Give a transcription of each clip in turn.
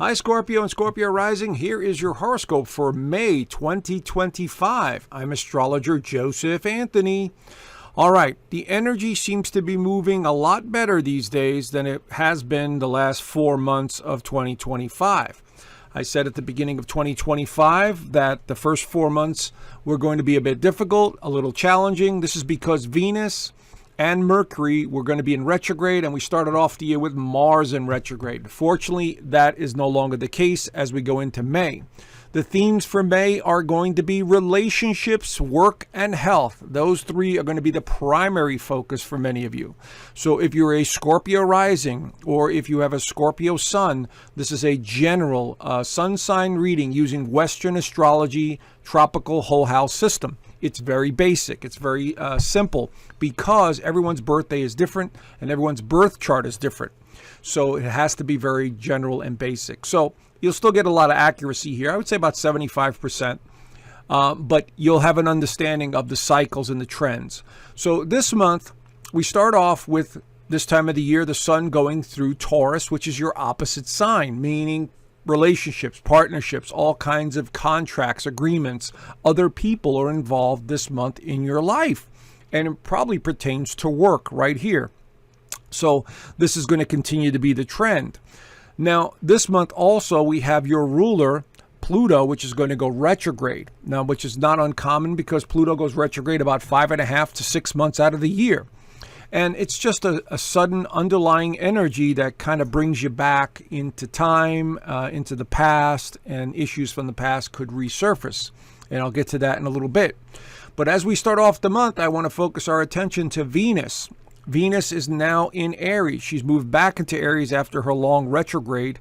Hi, Scorpio and Scorpio Rising. Here is your horoscope for May 2025. I'm Astrologer Joseph Anthony. All right, the energy seems to be moving a lot better these days than it has been the last 4 months of 2025. I said at the beginning of 2025 that the first 4 months were going to be a bit difficult, a little challenging. This is because Venus and Mercury were going to be in retrograde, and we started off the year with Mars in retrograde. Fortunately, that is no longer the case as we go into May. The themes for May are going to be relationships, work, and health. Those three are going to be the primary focus for many of you. So if you're a Scorpio rising or if you have a Scorpio sun, this is a general sun sign reading using Western astrology tropical whole house system. It's very basic. It's very simple because everyone's birthday is different and everyone's birth chart is different. So it has to be very general and basic. So you'll still get a lot of accuracy here. I would say about 75%. But you'll have an understanding of the cycles and the trends. So this month, we start off with this time of the year, the sun going through Taurus, which is your opposite sign, meaning relationships, partnerships, all kinds of contracts, agreements. Other people are involved this month in your life. And it probably pertains to work right here. So this is going to continue to be the trend. Now, this month also, we have your ruler, Pluto, which is going to go retrograde. Now, which is not uncommon because Pluto goes retrograde about 5.5 to 6 months out of the year. And it's just a sudden underlying energy that kind of brings you back into time, into the past, and issues from the past could resurface. And I'll get to that in a little bit. But as we start off the month, I want to focus our attention to Venus. Venus is now in Aries. She's moved back into Aries after her long retrograde,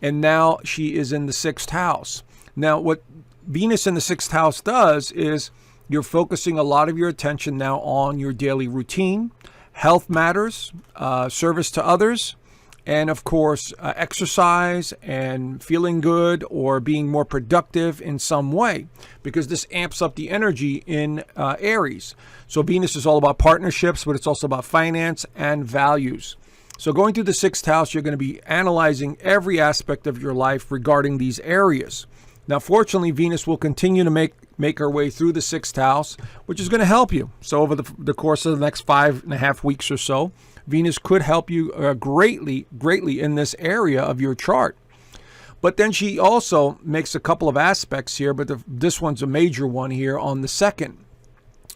and now she is in the 6th house. Now, what Venus in the 6th house does is you're focusing a lot of your attention now on your daily routine, health matters, service to others, and of course, exercise and feeling good or being more productive in some way, because this amps up the energy in Aries. So Venus is all about partnerships, but it's also about finance and values. So going through the 6th house, you're going to be analyzing every aspect of your life regarding these areas. Now, fortunately, Venus will continue to make her way through the 6th house, which is going to help you. So over the course of the next 5.5 weeks or so, Venus could help you greatly in this area of your chart. But then she also makes a couple of aspects here, but this one's a major one here on the 2nd.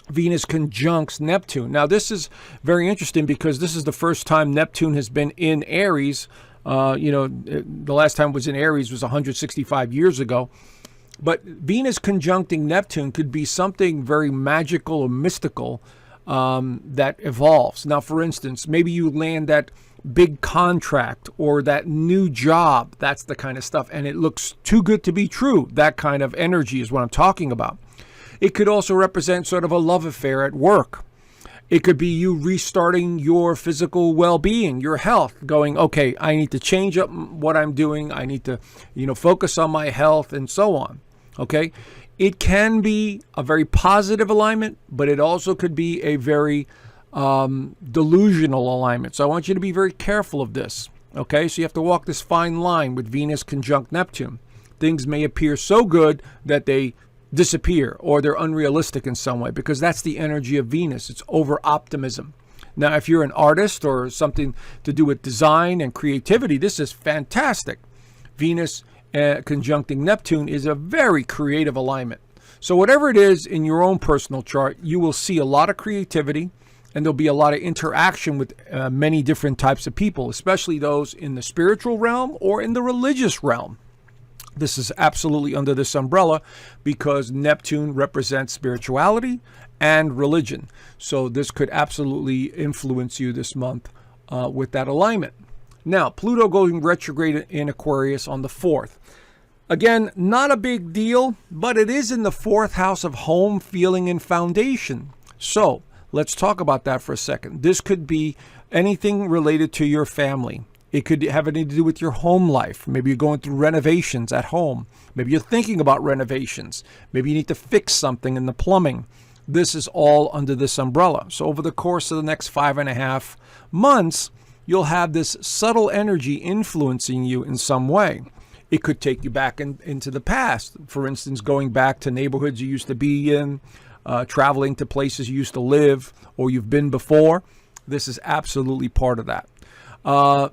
Venus conjuncts Neptune. Now, this is very interesting because this is the first time Neptune has been in Aries. The last time it was in Aries was 165 years ago. But Venus conjuncting Neptune could be something very magical or mystical that evolves. Now, for instance, maybe you land that big contract or that new job. That's the kind of stuff. And it looks too good to be true. That kind of energy is what I'm talking about. It could also represent sort of a love affair at work. It could be you restarting your physical well-being, your health, going, okay, I need to change up what I'm doing. I need to, focus on my health and so on. Okay. It can be a very positive alignment, but it also could be a very delusional alignment. So I want you to be very careful of this. Okay. So you have to walk this fine line with Venus conjunct Neptune. Things may appear so good that they disappear or they're unrealistic in some way, because that's the energy of Venus. It's over optimism. Now, if you're an artist or something to do with design and creativity, this is fantastic. Venus conjuncting Neptune is a very creative alignment. So whatever it is in your own personal chart, you will see a lot of creativity, and there'll be a lot of interaction with many different types of people, especially those in the spiritual realm or in the religious realm. This is absolutely under this umbrella because Neptune represents spirituality and religion. So this could absolutely influence you this month with that alignment. Now, Pluto going retrograde in Aquarius on the 4th. Again, not a big deal, but it is in the 4th house of home, feeling, and foundation. So let's talk about that for a second. This could be anything related to your family. It could have anything to do with your home life. Maybe you're going through renovations at home. Maybe you're thinking about renovations. Maybe you need to fix something in the plumbing. This is all under this umbrella. So over the course of the next 5.5 months, you'll have this subtle energy influencing you in some way. It could take you back into the past. For instance, going back to neighborhoods you used to be in, traveling to places you used to live or you've been before. This is absolutely part of that.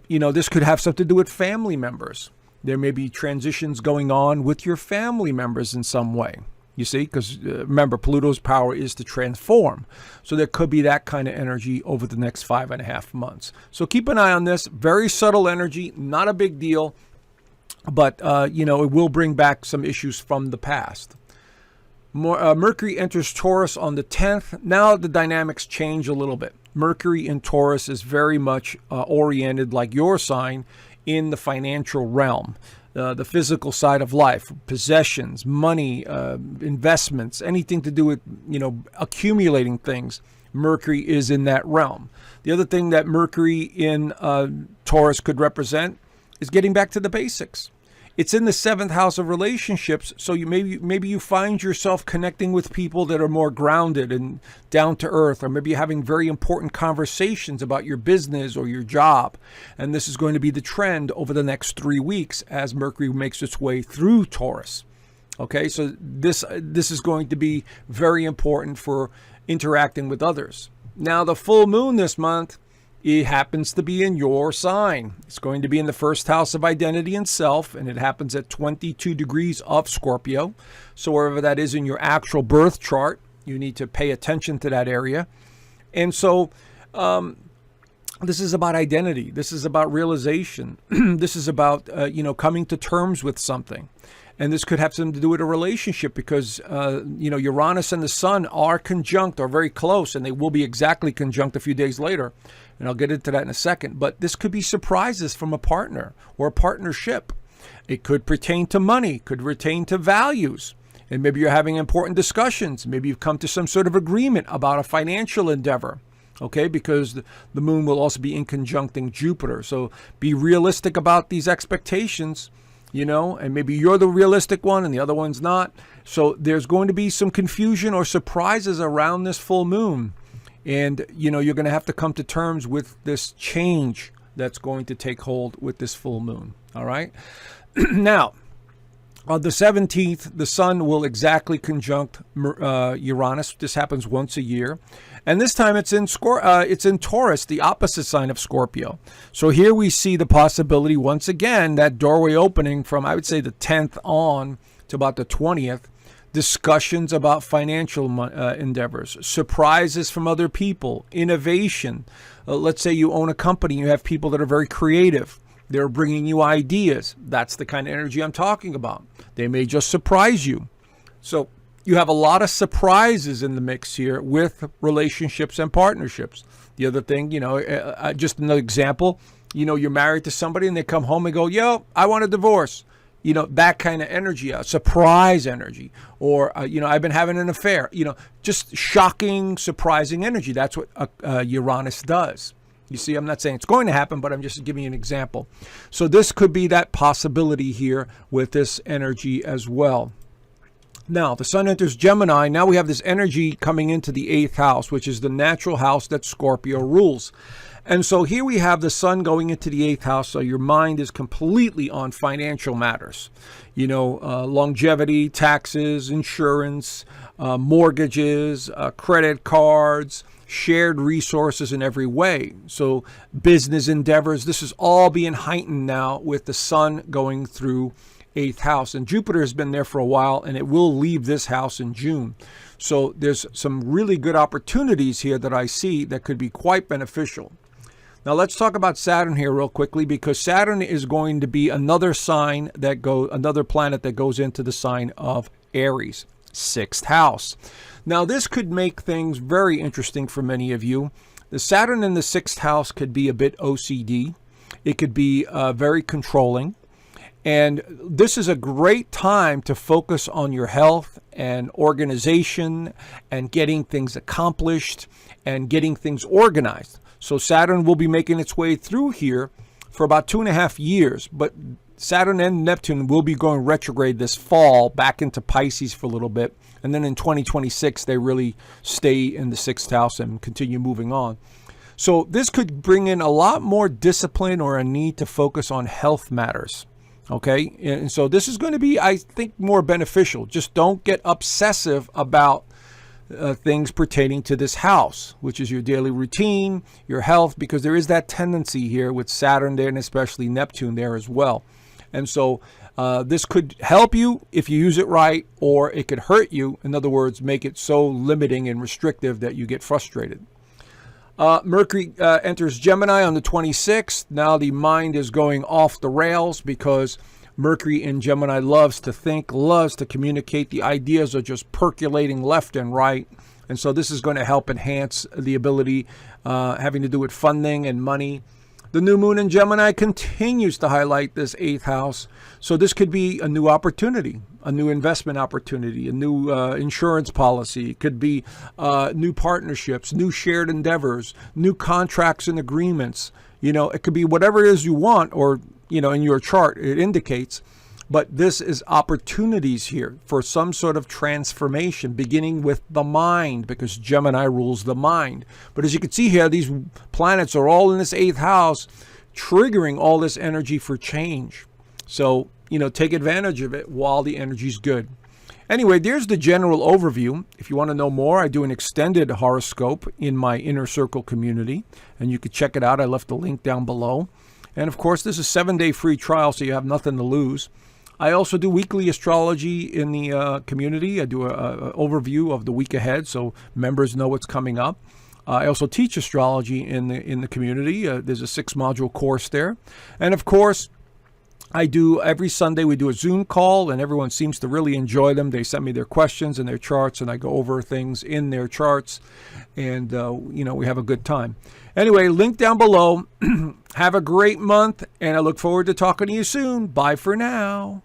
This could have something to do with family members. There may be transitions going on with your family members in some way. You see, because remember, Pluto's power is to transform. So there could be that kind of energy over the next 5.5 months. So keep an eye on this. Very subtle energy, not a big deal. But, it will bring back some issues from the past. Mercury enters Taurus on the 10th. Now the dynamics change a little bit. Mercury in Taurus is very much oriented, like your sign, in the financial realm. The physical side of life, possessions, money, investments, anything to do with, accumulating things. Mercury is in that realm. The other thing that Mercury in Taurus could represent is getting back to the basics. It's in the 7th house of relationships, so maybe you find yourself connecting with people that are more grounded and down to earth, or maybe you're having very important conversations about your business or your job. And this is going to be the trend over the next 3 weeks as Mercury makes its way through Taurus. Okay, so this is going to be very important for interacting with others. Now, the full moon this month, it happens to be in your sign. It's going to be in the 1st house of identity and self, and it happens at 22 degrees of Scorpio. So wherever that is in your actual birth chart, you need to pay attention to that area. And so this is about identity. This is about realization. This is about, coming to terms with something. And this could have something to do with a relationship because, Uranus and the Sun are conjunct, or very close, and they will be exactly conjunct a few days later. And I'll get into that in a second. But this could be surprises from a partner or a partnership. It could pertain to money, could pertain to values. And maybe you're having important discussions. Maybe you've come to some sort of agreement about a financial endeavor. Okay, because the moon will also be in conjuncting Jupiter. So be realistic about these expectations. And maybe you're the realistic one and the other one's not. So there's going to be some confusion or surprises around this full moon. And, you're going to have to come to terms with this change that's going to take hold with this full moon. All right. Now, on the 17th, the Sun will exactly conjunct Uranus. This happens once a year. And this time it's in Taurus, the opposite sign of Scorpio. So here we see the possibility, once again, that doorway opening from, I would say, the 10th on to about the 20th. Discussions about financial endeavors, surprises from other people, innovation. Let's say you own a company, you have people that are very creative. They're bringing you ideas. That's the kind of energy I'm talking about. They may just surprise you. So you have a lot of surprises in the mix here with relationships and partnerships. The other thing, just another example, you're married to somebody and they come home and go, I want a divorce. That kind of energy, surprise energy, or, I've been having an affair, just shocking, surprising energy. That's what Uranus does. You see, I'm not saying it's going to happen, but I'm just giving you an example. So this could be that possibility here with this energy as well. Now, the Sun enters Gemini. Now we have this energy coming into the 8th house, which is the natural house that Scorpio rules. And so here we have the Sun going into the 8th house, so your mind is completely on financial matters. Longevity, taxes, insurance, mortgages, credit cards, shared resources in every way. So business endeavors, this is all being heightened now with the Sun going through 8th house. And Jupiter has been there for a while, and it will leave this house in June. So there's some really good opportunities here that I see that could be quite beneficial. Now let's talk about Saturn here real quickly, because Saturn is going to be another planet that goes into the sign of Aries, 6th house. Now this could make things very interesting for many of you. The Saturn in the 6th house could be a bit OCD. It could be very controlling. And this is a great time to focus on your health and organization and getting things accomplished and getting things organized. So Saturn will be making its way through here for about 2.5 years, but Saturn and Neptune will be going retrograde this fall back into Pisces for a little bit. And then in 2026, they really stay in the 6th house and continue moving on. So this could bring in a lot more discipline or a need to focus on health matters. Okay, and so this is going to be, I think, more beneficial. Just don't get obsessive about things pertaining to this house, which is your daily routine, your health, because there is that tendency here with Saturn there and especially Neptune there as well. And so this could help you if you use it right, or it could hurt you. In other words, make it so limiting and restrictive that you get frustrated. Mercury enters Gemini on the 26th. Now the mind is going off the rails because Mercury in Gemini loves to think, loves to communicate. The ideas are just percolating left and right. And so this is going to help enhance the ability having to do with funding and money. The new moon in Gemini continues to highlight this 8th house. So this could be a new opportunity, a new investment opportunity, a new insurance policy. It could be new partnerships, new shared endeavors, new contracts and agreements. It could be whatever it is you want, or, in your chart, it indicates. But this is opportunities here for some sort of transformation, beginning with the mind, because Gemini rules the mind. But as you can see here, these planets are all in this 8th house, triggering all this energy for change. So, take advantage of it while the energy's good. Anyway, there's the general overview. If you want to know more, I do an extended horoscope in my Inner Circle community, and you can check it out. I left the link down below. And of course, this is a 7-day free trial, so you have nothing to lose. I also do weekly astrology in the community. I do an overview of the week ahead, so members know what's coming up. I also teach astrology in the community. There's a 6-module course there. And of course, every Sunday we do a Zoom call, and everyone seems to really enjoy them. They send me their questions and their charts, and I go over things in their charts, and we have a good time. Anyway, link down below. Have a great month, and I look forward to talking to you soon. Bye for now.